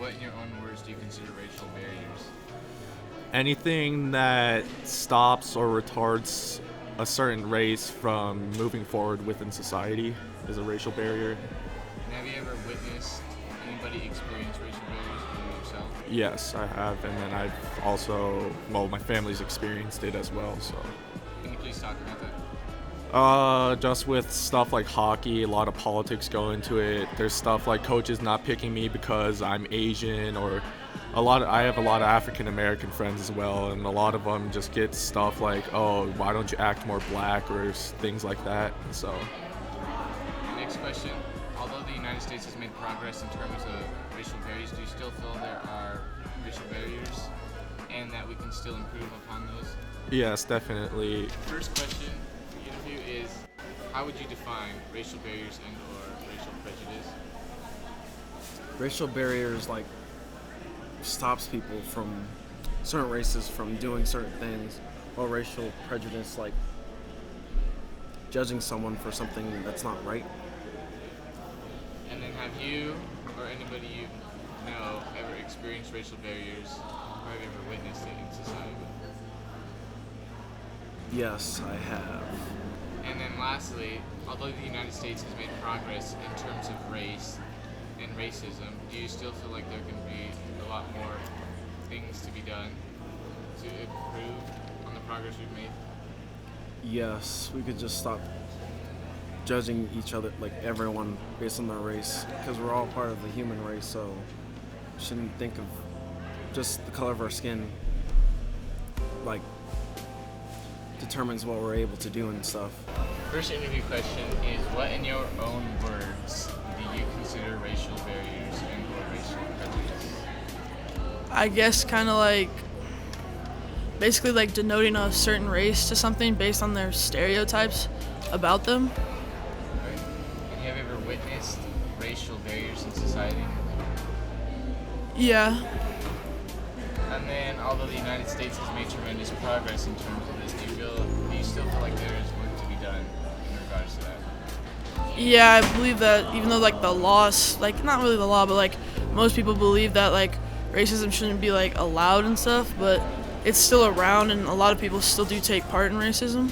what in your own words do you consider racial barriers? Anything that stops or retards a certain race from moving forward within society is a racial barrier. And have you ever witnessed anybody experience racial barriers for yourself? Yes, I have, and then I've also, well, my family's experienced it as well. So, Can you please talk about that? just with stuff like hockey, a lot of politics go into it. There's stuff like coaches not picking me because I'm Asian, or I have a lot of African American friends as well, and a lot of them just get stuff like, oh, why don't you act more black, or things like that. So, Next question. Although the United States has made progress in terms of racial barriers, do you still feel there are racial barriers and that we can still improve upon those? yes, definitely. First question for the interview is, how would you define racial barriers and or racial prejudice? Racial barriers like stops people from certain races from doing certain things, or racial prejudice like judging someone for something that's not right. And then have you or anybody you know ever experienced racial barriers or have you ever witnessed it in society? Yes, I have. And then lastly, although the United States has made progress in terms of race and racism, do you still feel like there can be a lot more things to be done to improve on the progress we've made? Yes, we could just stop judging each other, like everyone, based on their race, because we're all part of the human race, so we shouldn't think of just the color of our skin, like, determines what we're able to do and stuff. First interview question is, what in your own words do you consider racial barriers and or racial prejudice? I guess kind of like basically like denoting a certain race to something based on their stereotypes about them. Right? And have you ever witnessed racial barriers in society? Yeah. And then, although the United States has made tremendous progress in terms of this, do you still feel like there is work to be done in regards to that? Yeah, I believe that even though like the laws, like not really the law, but like most people believe that like racism shouldn't be like allowed and stuff, but it's still around and a lot of people still do take part in racism.